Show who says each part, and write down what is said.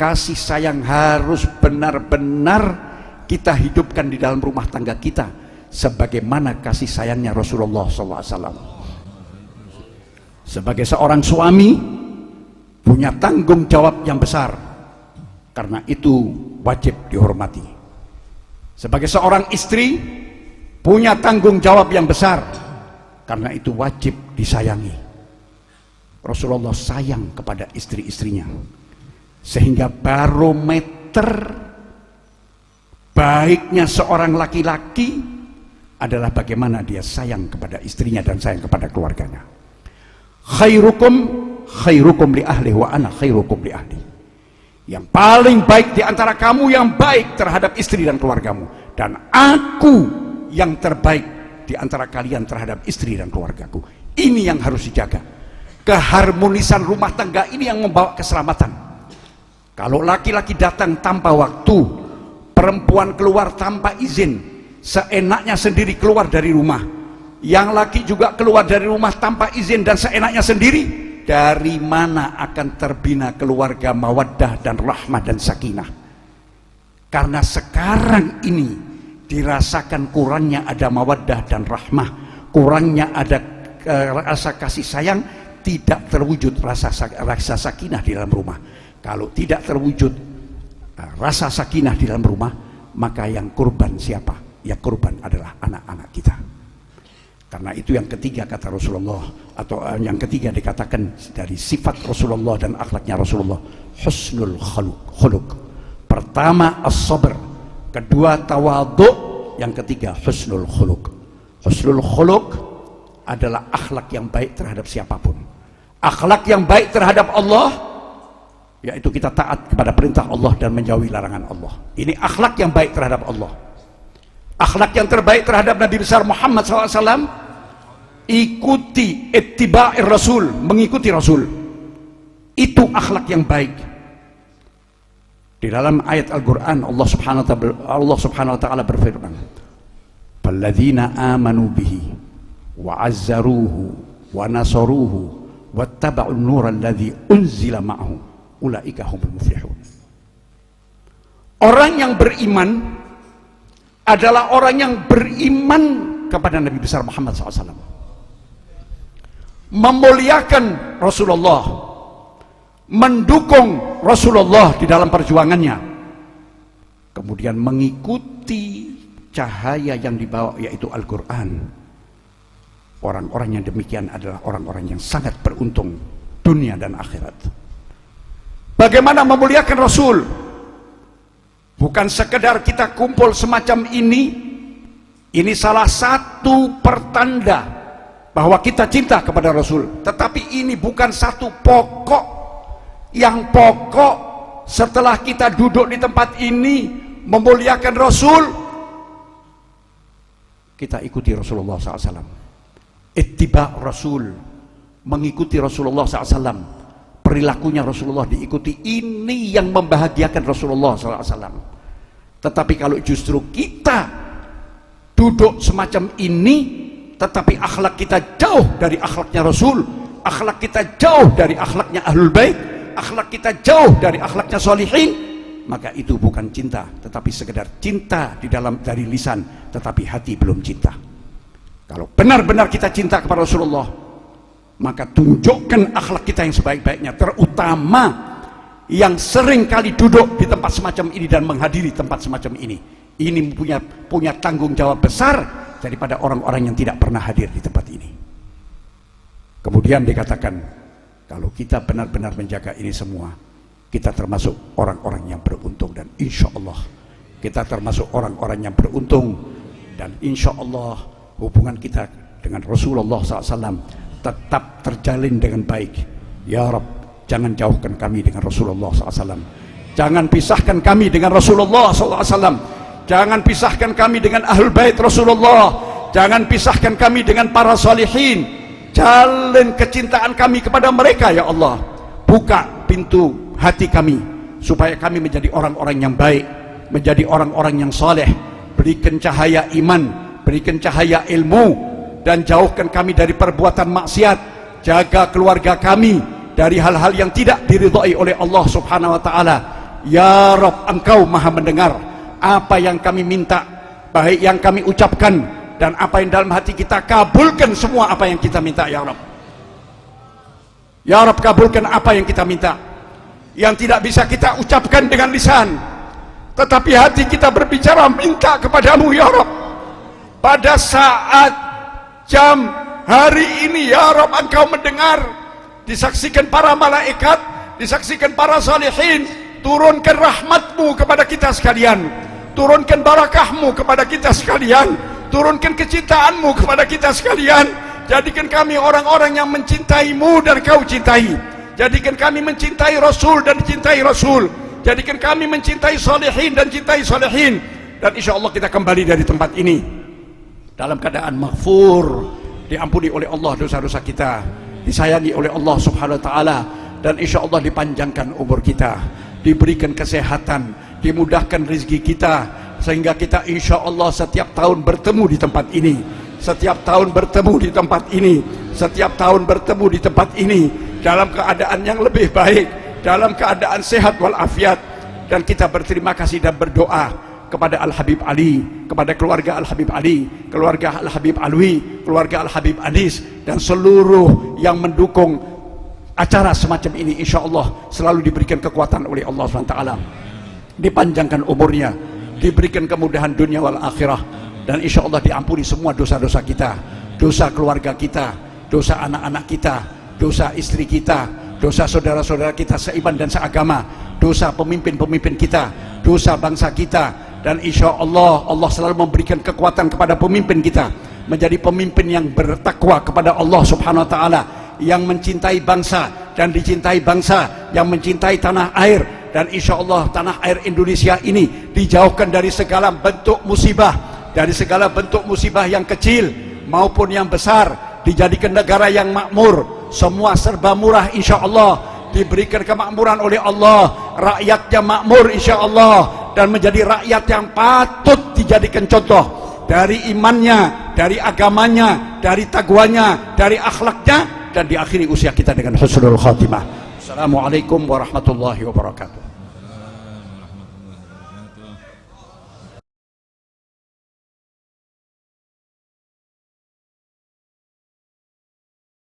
Speaker 1: kasih sayang harus benar-benar kita hidupkan di dalam rumah tangga kita sebagaimana kasih sayangnya Rasulullah SAW. Sebagai seorang suami punya tanggung jawab yang besar, karena itu wajib dihormati. Sebagai seorang istri punya tanggung jawab yang besar, karena itu wajib disayangi. Rasulullah sayang kepada istri-istrinya, sehingga barometer baiknya seorang laki-laki adalah bagaimana dia sayang kepada istrinya dan sayang kepada keluarganya. Khairukum khairukum li ahli wa ana khairukum li ahli. Yang paling baik di antara kamu yang baik terhadap istri dan keluargamu, dan aku yang terbaik di antara kalian terhadap istri dan keluargaku. Ini yang harus dijaga. Keharmonisan rumah tangga ini yang membawa keselamatan. Kalau laki-laki datang tanpa waktu, perempuan keluar tanpa izin, seenaknya sendiri keluar dari rumah, yang laki juga keluar dari rumah tanpa izin dan seenaknya sendiri, dari mana akan terbina keluarga mawaddah dan rahmah dan sakinah? Karena sekarang ini dirasakan kurangnya ada mawaddah dan rahmah, kurangnya ada rasa kasih sayang, tidak terwujud rasa sakinah di dalam rumah. Kalau tidak terwujud rasa sakinah di dalam rumah, maka yang kurban siapa? Yang kurban adalah anak-anak kita. Karena itu yang ketiga kata Rasulullah, atau yang ketiga dikatakan dari sifat Rasulullah dan akhlaknya Rasulullah, husnul khuluq. Pertama as-sabr, kedua tawadhu, yang ketiga husnul khuluq. Husnul khuluq adalah akhlak yang baik terhadap siapapun. Akhlak yang baik terhadap Allah, yaitu kita taat kepada perintah Allah dan menjauhi larangan Allah. Ini akhlak yang baik terhadap Allah. Akhlak yang terbaik terhadap Nabi besar Muhammad SAW, ikuti ittiba'ir Rasul, mengikuti Rasul. Itu akhlak yang baik. Di dalam ayat Al-Quran Allah subhanahu wa ta'ala berfirman, "Falladzina amanu bihi wa azzaruhu wa nasaruhu wattaba'un nur alladzi unzila ma'ahu ulaika humul muflihun." Orang yang beriman adalah orang yang beriman kepada Nabi besar Muhammad SAW, memuliakan Rasulullah, mendukung Rasulullah di dalam perjuangannya, kemudian mengikuti cahaya yang dibawa yaitu Al-Quran. Orang-orang yang demikian adalah orang-orang yang sangat beruntung dunia dan akhirat. Bagaimana memuliakan Rasul? Bukan sekedar kita kumpul semacam ini salah satu pertanda bahwa kita cinta kepada Rasul, tetapi ini bukan satu pokok. Yang pokok setelah kita duduk di tempat ini memuliakan Rasul, kita ikuti Rasulullah SAW. Ittiba Rasul, mengikuti Rasulullah SAW, perilakunya Rasulullah diikuti. Ini yang membahagiakan Rasulullah SAW. Tetapi kalau justru kita duduk semacam ini, tetapi akhlak kita jauh dari akhlaknya Rasul, akhlak kita jauh dari akhlaknya Ahlul Bait, akhlak kita jauh dari akhlaknya Sholihin, maka itu bukan cinta, tetapi sekedar cinta dari lisan, tetapi hati belum cinta. Kalau benar-benar kita cinta kepada Rasulullah, maka tunjukkan akhlak kita yang sebaik-baiknya, terutama yang sering kali duduk di tempat semacam ini dan menghadiri tempat semacam ini. Ini punya tanggung jawab besar daripada orang-orang yang tidak pernah hadir di tempat ini. Kemudian dikatakan, kalau kita benar-benar menjaga ini semua, kita termasuk orang-orang yang beruntung, dan insya Allah kita termasuk orang-orang yang beruntung, dan insya Allah hubungan kita dengan Rasulullah SAW tetap terjalin dengan baik. Ya Rabb, jangan jauhkan kami dengan Rasulullah SAW, jangan pisahkan kami dengan Rasulullah SAW, jangan pisahkan kami dengan Ahlul Bait Rasulullah, jangan pisahkan kami dengan para salihin. Jalin kecintaan kami kepada mereka ya Allah. Buka pintu hati kami supaya kami menjadi orang-orang yang baik, menjadi orang-orang yang saleh. Berikan cahaya iman, berikan cahaya ilmu, dan jauhkan kami dari perbuatan maksiat. Jaga keluarga kami dari hal-hal yang tidak diridhai oleh Allah Subhanahu wa ta'ala. Ya Rabb, Engkau maha mendengar apa yang kami minta, baik yang kami ucapkan dan apa yang dalam hati kita. Kabulkan semua apa yang kita minta ya Rabb. Ya Rabb, kabulkan apa yang kita minta, yang tidak bisa kita ucapkan dengan lisan, tetapi hati kita berbicara minta kepadamu ya Rabb. Pada saat jam hari ini ya Rabb, Engkau mendengar, disaksikan para malaikat, disaksikan para salihin. Turunkan rahmatmu kepada kita sekalian, turunkan barakahmu kepada kita sekalian, turunkan kecintaanmu kepada kita sekalian. Jadikan kami orang-orang yang mencintaimu dan kau cintai. Jadikan kami mencintai Rasul dan dicintai Rasul. Jadikan kami mencintai salihin dan cintai salihin. Dan insya Allah kita kembali dari tempat ini dalam keadaan maghfur, diampuni oleh Allah dosa-dosa kita, disayangi oleh Allah subhanahu wa ta'ala, dan insya Allah dipanjangkan umur kita, diberikan kesehatan, dimudahkan rezeki kita, sehingga kita insya Allah setiap tahun bertemu di tempat ini, setiap tahun bertemu di tempat ini, setiap tahun bertemu di tempat ini dalam keadaan yang lebih baik, dalam keadaan sehat walafiat. Dan kita berterima kasih dan berdoa kepada Al-Habib Ali, kepada keluarga Al-Habib Ali, keluarga Al-Habib Alwi, keluarga Al-Habib Anis, dan seluruh yang mendukung acara semacam ini. Insya Allah selalu diberikan kekuatan oleh Allah SWT, dipanjangkan umurnya, diberikan kemudahan dunia wal akhirah, dan insya Allah diampuni semua dosa-dosa kita, dosa keluarga kita, dosa anak-anak kita, dosa istri kita, dosa saudara-saudara kita seiman dan seagama, dosa pemimpin-pemimpin kita, dosa bangsa kita. Dan insya Allah Allah selalu memberikan kekuatan kepada pemimpin kita menjadi pemimpin yang bertakwa kepada Allah subhanahu wa ta'ala, yang mencintai bangsa dan dicintai bangsa, yang mencintai tanah air. Dan insya Allah tanah air Indonesia ini dijauhkan dari segala bentuk musibah, dari segala bentuk musibah yang kecil maupun yang besar, dijadikan negara yang makmur, semua serba murah insya Allah, diberikan kemakmuran oleh Allah, rakyatnya makmur insya Allah, dan menjadi rakyat yang patut dijadikan contoh dari imannya, dari agamanya, dari taqwanya, dari akhlaknya, dan diakhiri usia kita dengan husnul khatimah. Assalamualaikum warahmatullahi wabarakatuh.